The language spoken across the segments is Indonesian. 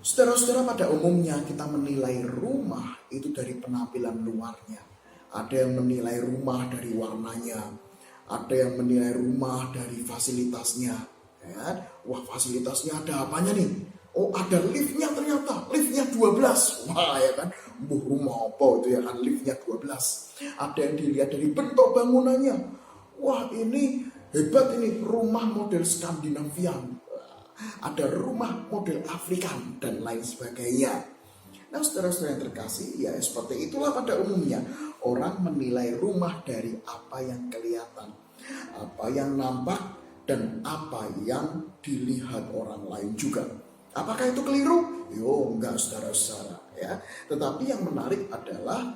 Saudara-saudara, pada umumnya kita menilai rumah itu dari penampilan luarnya. Ada yang menilai rumah dari warnanya, ada yang menilai rumah dari fasilitasnya. Ya, wah, fasilitasnya ada apanya nih? Oh, ada liftnya, ternyata liftnya 12. Wah, ya kan, rumah apa itu ya kan, liftnya 12. Ada yang dilihat dari bentuk bangunannya. Wah, ini hebat, ini rumah model Skandinavian, ada rumah model Afrikan, dan lain sebagainya. Nah, saudara-saudara yang terkasih, ya seperti itulah pada umumnya. Orang menilai rumah dari apa yang kelihatan, apa yang nampak, dan apa yang dilihat orang lain juga. Apakah itu keliru? Yo, enggak, saudara-saudara ya. Tetapi yang menarik adalah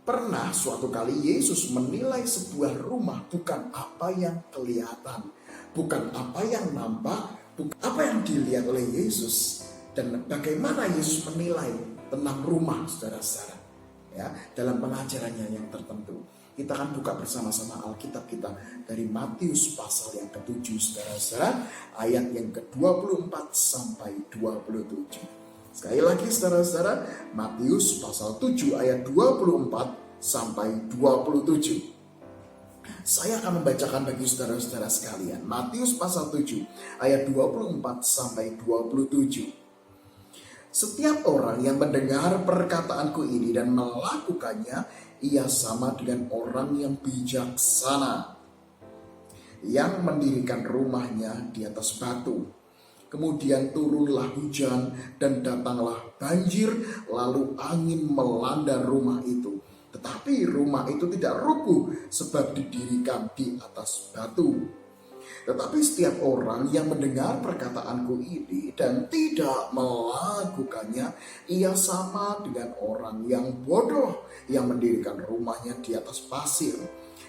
pernah suatu kali Yesus menilai sebuah rumah bukan apa yang kelihatan, bukan apa yang nampak, apa yang dilihat oleh Yesus, dan bagaimana Yesus menilai tentang rumah, saudara-saudara ya, dalam pengajarannya yang tertentu. Kita akan buka bersama-sama Alkitab kita dari Matius pasal yang ke-7, saudara-saudara, ayat yang ke-24 sampai 27. Sekali lagi, saudara-saudara, Matius pasal 7 ayat 24 sampai 27. Saya akan membacakan bagi saudara-saudara sekalian. Matius pasal 7 ayat 24 sampai 27. Setiap orang yang mendengar perkataanku ini dan melakukannya, ia sama dengan orang yang bijaksana yang mendirikan rumahnya di atas batu. Kemudian turunlah hujan dan datanglah banjir, lalu angin melanda rumah itu. Tetapi rumah itu tidak rubuh sebab didirikan di atas batu. Tetapi setiap orang yang mendengar perkataanku ini dan tidak melakukannya, ia sama dengan orang yang bodoh yang mendirikan rumahnya di atas pasir.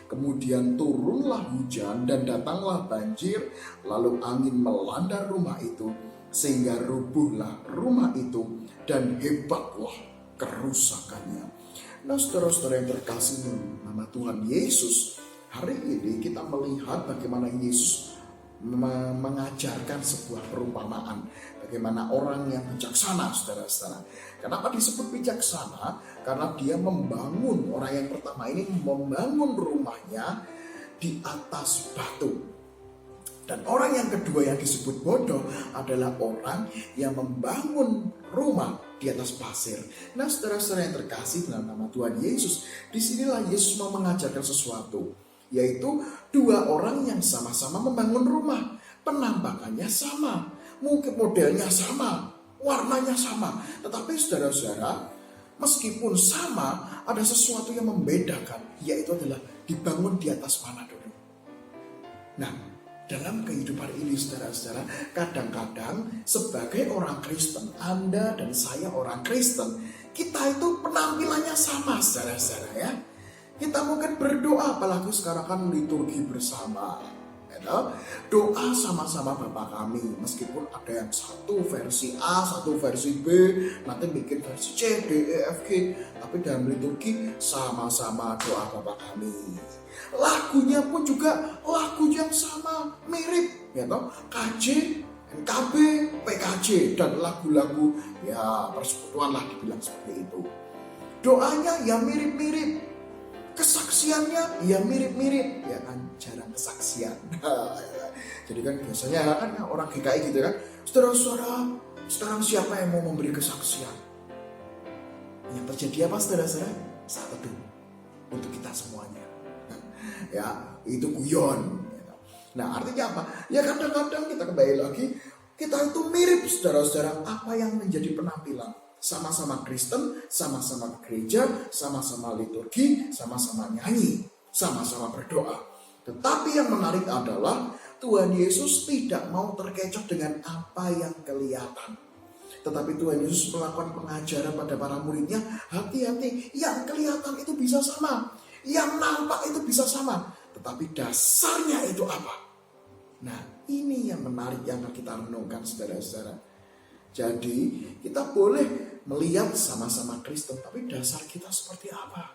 Kemudian turunlah hujan dan datanglah banjir, lalu angin melanda rumah itu, sehingga rubuhlah rumah itu dan hebatlah kerusakannya. Nah, saudara-saudara yang terkasih nama Tuhan Yesus, hari ini kita melihat bagaimana Yesus mengajarkan sebuah perumpamaan. Bagaimana orang yang bijaksana, saudara-saudara. Kenapa disebut bijaksana? Karena dia membangun, orang yang pertama ini membangun rumahnya di atas batu. Dan orang yang kedua yang disebut bodoh adalah orang yang membangun rumah di atas pasir. Nah, saudara-saudara yang terkasih dalam nama Tuhan Yesus, disinilah Yesus mau mengajarkan sesuatu, yaitu dua orang yang sama-sama membangun rumah. Penampakannya sama, mungkin modelnya sama, warnanya sama, tetapi saudara-saudara, meskipun sama, ada sesuatu yang membedakan, yaitu adalah dibangun di atas mana dulu. Nah, dalam kehidupan ini, saudara-saudara, kadang-kadang sebagai orang Kristen, Anda dan saya orang Kristen, kita itu penampilannya sama, saudara-saudara ya. Kita mungkin berdoa, apalagi sekarang kan liturgi bersama, ya, doa sama-sama Bapa kami, meskipun ada yang satu versi A, satu versi B, nanti bikin versi C, D, E, F, G, tapi dalam liturgi sama-sama doa Bapa kami. Lagunya pun juga lagu yang sama, mirip, ya toh, KJ, NKB, PKJ, dan lagu-lagu ya persekutuan lah dibilang seperti itu. Doanya ya mirip-mirip, kesaksiannya ya mirip-mirip, ya kan, jarang kesaksian. Jadi kan biasanya kan orang GKI gitu kan, saudara-saudara, sekarang siapa yang mau memberi kesaksian? Yang terjadi apa, saudara-saudara? Saat teduh untuk kita semuanya. Ya, itu guyon. Nah, artinya apa? Ya kadang-kadang kita kembali lagi, kita itu mirip, saudara-saudara, apa yang menjadi penampilan. Sama-sama Kristen, sama-sama gereja, sama-sama liturgi, sama-sama nyanyi, sama-sama berdoa. Tetapi yang menarik adalah Tuhan Yesus tidak mau terkecoh dengan apa yang kelihatan. Tetapi Tuhan Yesus melakukan pengajaran pada para muridnya, hati-hati, yang kelihatan itu bisa sama, yang nampak itu bisa sama, tetapi dasarnya itu apa? Nah, ini yang menarik yang kita renungkan, saudara-saudara. Jadi kita boleh melihat sama-sama Kristen, tapi dasar kita seperti apa?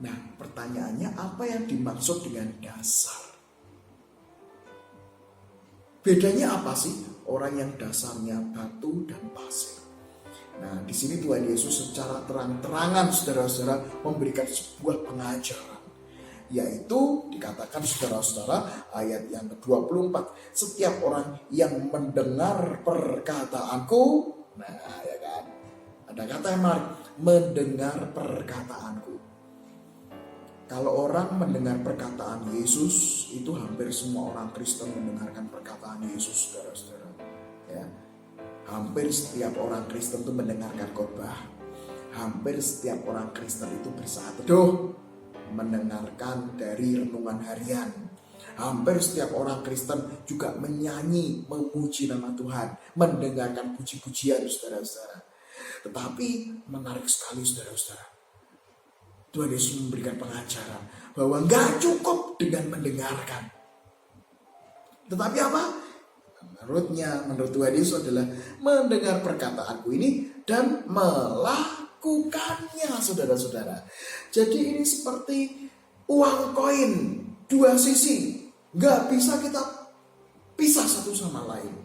Nah, pertanyaannya, apa yang dimaksud dengan dasar? Bedanya apa sih orang yang dasarnya batu dan pasir. Nah, di sini Tuhan Yesus secara terang-terangan saudara-saudara memberikan sebuah pengajaran, yaitu dikatakan saudara-saudara ayat yang ke-24, setiap orang yang mendengar perkataanku, nah ya kan, ada kata yang menarik, mendengar perkataanku. Kalau orang mendengar perkataan Yesus, itu hampir semua orang Kristen mendengarkan perkataan Yesus, saudara-saudara. Ya, hampir setiap orang Kristen itu mendengarkan khotbah. Hampir setiap orang Kristen itu bersaat teduh mendengarkan dari renungan harian. Hampir setiap orang Kristen juga menyanyi, memuji nama Tuhan, mendengarkan puji-pujian, saudara-saudara. Tetapi menarik sekali, saudara-saudara, Tuhan Yesus memberikan pengajaran bahwa gak cukup dengan mendengarkan. Tetapi apa? Menurut Tuhan Yesus adalah mendengar perkataanku ini dan melakukannya, saudara-saudara. Jadi ini seperti uang koin, dua sisi. Gak bisa kita pisah satu sama lain.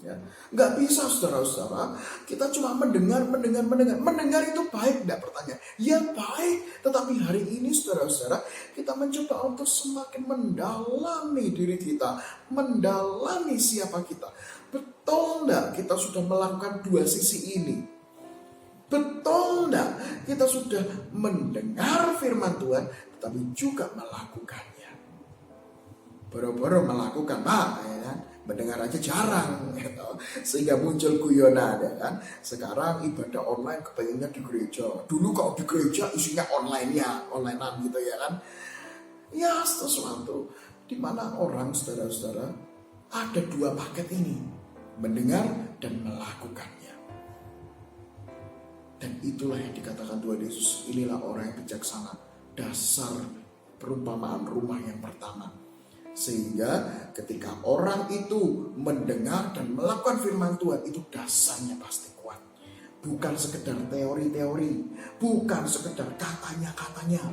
Ya, nggak bisa, saudara-saudara. Kita cuma mendengar. Mendengar itu baik, nggak bertanya. Ya baik, tetapi hari ini saudara-saudara kita mencoba untuk semakin mendalami diri kita, mendalami siapa kita. Betul nggak kita sudah melakukan dua sisi ini? Betul nggak kita sudah mendengar firman Tuhan, tetapi juga melakukannya? Boro-boro melakukan, Pak, ya kan? Mendengar aja jarang gitu. Sehingga muncul guyonan, ya kan. Sekarang ibadah online kepengennya di gereja. Dulu kalau di gereja isinya onlinean gitu ya kan. Ya sesuatu dimana orang, saudara-saudara, ada dua paket ini, mendengar dan melakukannya. Dan itulah yang dikatakan Tuhan Yesus, inilah orang yang bijaksana. Dasar perumpamaan rumah yang pertama. Sehingga ketika orang itu mendengar dan melakukan firman Tuhan, itu dasarnya pasti kuat. Bukan sekedar teori-teori, bukan sekedar katanya-katanya,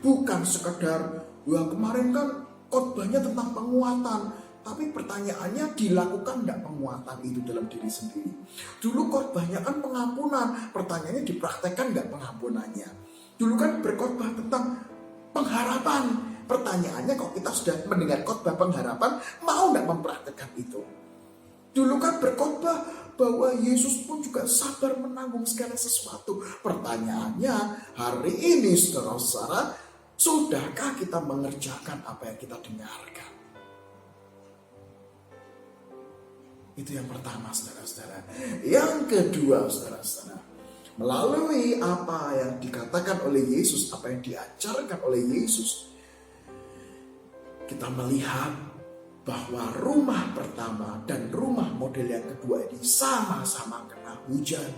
bukan sekedar, wah kemarin kan khotbahnya tentang penguatan, tapi pertanyaannya dilakukan enggak penguatan itu dalam diri sendiri. Dulu khotbahnya kan pengampunan, pertanyaannya dipraktekkan enggak pengampunannya. Dulu kan berkhotbah tentang pengharapan, pertanyaannya kok kita sudah mendengar khotbah pengharapan, mau nggak mempraktekkan itu? Dulu kan berkhotbah bahwa Yesus pun juga sabar menanggung segala sesuatu. Pertanyaannya hari ini, saudara-saudara, sudahkah kita mengerjakan apa yang kita dengarkan? Itu yang pertama, saudara-saudara. Yang kedua, saudara-saudara, melalui apa yang dikatakan oleh Yesus, apa yang diajarkan oleh Yesus, kita melihat bahwa rumah pertama dan rumah model yang kedua ini sama-sama kena hujan,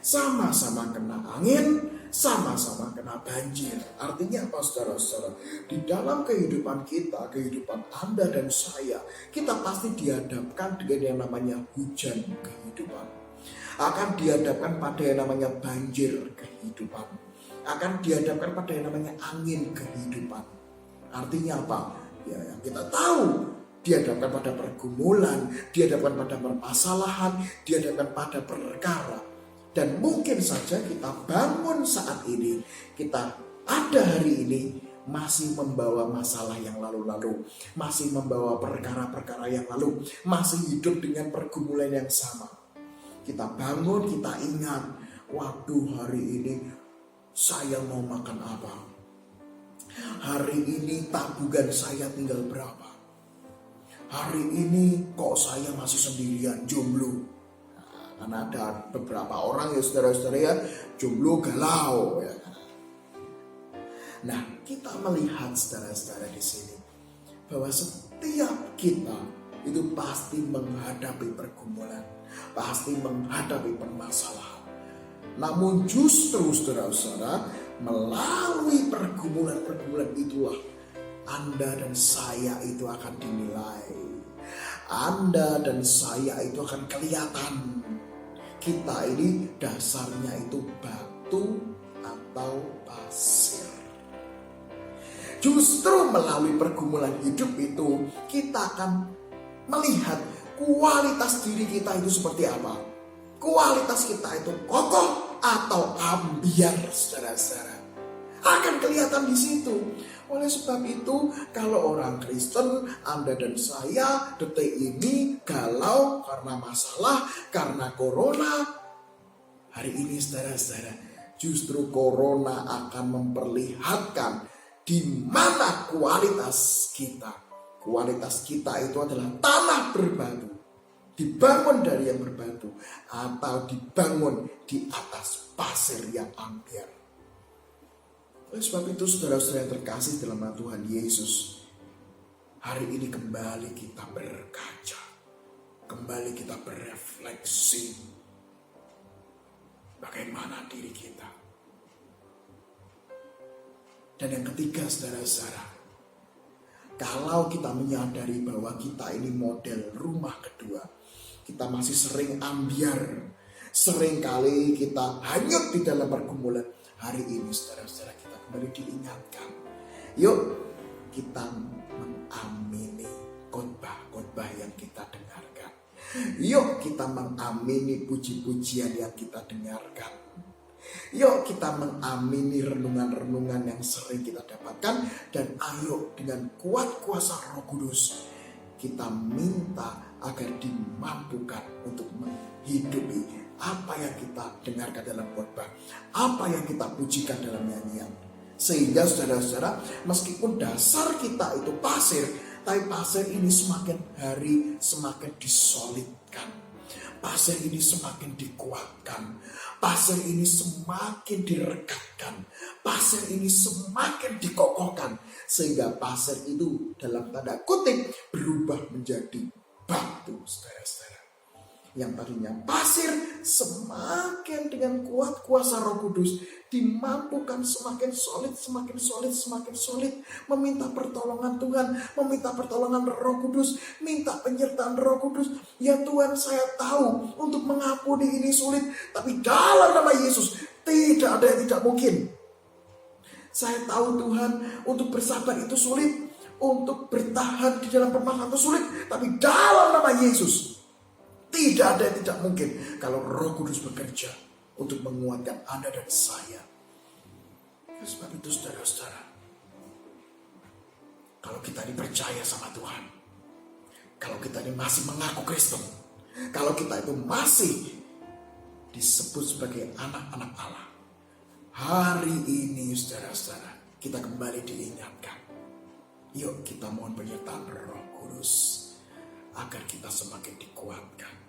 sama-sama kena angin, sama-sama kena banjir. Artinya apa, saudara-saudara? Di dalam kehidupan kita, kehidupan Anda dan saya, kita pasti dihadapkan dengan yang namanya hujan kehidupan. Akan dihadapkan pada yang namanya banjir kehidupan. Akan dihadapkan pada yang namanya angin kehidupan. Artinya apa? Ya, yang kita tahu, dihadapkan pada pergumulan, dihadapkan pada permasalahan, dihadapkan pada perkara. Dan mungkin saja kita bangun saat ini, kita ada hari ini, masih membawa masalah yang lalu-lalu, masih membawa perkara-perkara yang lalu, masih hidup dengan pergumulan yang sama. Kita bangun, kita ingat, waduh hari ini saya mau makan apa? Hari ini tabungan saya tinggal berapa? Hari ini kok saya masih sendirian, jomblo. Nah, karena ada beberapa orang ya saudara-saudara ya, jomblo galau ya. Nah, kita melihat saudara-saudara di sini bahwa setiap kita itu pasti menghadapi pergumulan, pasti menghadapi permasalahan. Namun justru saudara-saudara, melalui pergumulan-pergumulan itulah Anda dan saya itu akan dinilai. Anda dan saya itu akan kelihatan kita ini dasarnya itu batu atau pasir. Justru melalui pergumulan hidup itu kita akan melihat kualitas diri kita itu seperti apa? Kualitas kita itu kokoh atau ambiar, saudara-saudara. Akan kelihatan di situ. Oleh sebab itu, kalau orang Kristen, Anda dan saya detik ini galau karena masalah, karena corona. Hari ini saudara-saudara, justru corona akan memperlihatkan di mana kualitas kita. Kualitas kita itu adalah tanah berbatu, dibangun dari yang berbatu, atau dibangun di atas pasir yang ambiar. Oleh sebab itu saudara-saudara yang terkasih dalam nama Tuhan Yesus, hari ini kembali kita berkaca, kembali kita berefleksi bagaimana diri kita. Dan yang ketiga saudara-saudara, kalau kita menyadari bahwa kita ini model rumah kedua, kita masih sering ambiar, sering kali kita hanyut di dalam pergumulan. Hari ini saudara-saudara kita kembali diingatkan, yuk kita mengamini khotbah-khotbah yang kita dengarkan. Yuk kita mengamini puji-pujian yang kita dengarkan. Yuk kita mengamini renungan-renungan yang sering kita dapatkan. Dan ayo dengan kuat kuasa Roh Kudus kita minta agar dimampukan untuk menghidupi apa yang kita dengarkan dalam khotbah, apa yang kita pujikan dalam nyanyian. Sehingga saudara-saudara, meskipun dasar kita itu pasir, tapi pasir ini semakin hari semakin disolidkan. Pasir ini semakin dikuatkan. Pasir ini semakin direkatkan. Pasir ini semakin dikokohkan. Sehingga pasir itu dalam tanda kutip berubah menjadi batu, saudara-saudara. Yang tadinya pasir semakin dengan kuat kuasa Roh Kudus dimampukan semakin solid, semakin solid, semakin solid. Meminta pertolongan Tuhan, meminta pertolongan Roh Kudus, minta penyertaan Roh Kudus. Ya Tuhan, saya tahu untuk mengampuni ini sulit, tapi dalam nama Yesus tidak ada yang tidak mungkin. Saya tahu Tuhan, untuk bersabar itu sulit, untuk bertahan di dalam permasalahan itu sulit, tapi dalam nama Yesus tidak ada yang tidak mungkin kalau Roh Kudus bekerja untuk menguatkan Anda dan saya. Sebab itu saudara-saudara, kalau kita dipercaya sama Tuhan, kalau kita ini masih mengaku Kristen, kalau kita itu masih disebut sebagai anak-anak Allah, hari ini saudara-saudara kita kembali diingatkan. Yuk kita mohon penyertaan Roh Kudus agar kita semakin dikuatkan.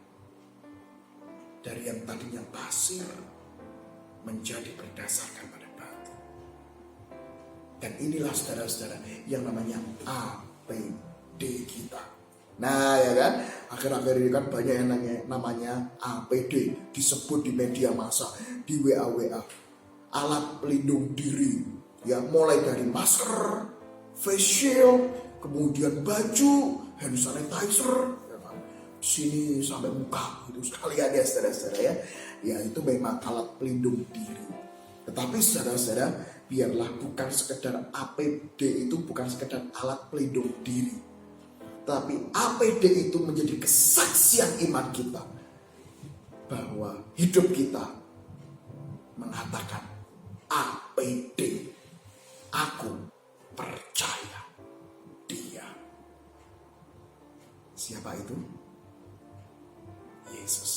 Dari yang tadinya pasir menjadi berdasarkan pada batu. Dan inilah saudara-saudara yang namanya APD kita. Nah ya kan, akhir-akhir ini kan banyak yang namanya APD, disebut di media massa, di WA. Alat pelindung diri, ya mulai dari masker, face shield, kemudian baju, hand sanitizer, sini sampai muka itu sekalian ya saudara-saudara ya. Ya itu memang alat pelindung diri. Tetapi saudara-saudara, biarlah bukan sekedar APD itu bukan sekedar alat pelindung diri. Tapi APD itu menjadi kesaksian iman kita bahwa hidup kita mengatakan APD, aku percaya Dia. Siapa itu? Yesus.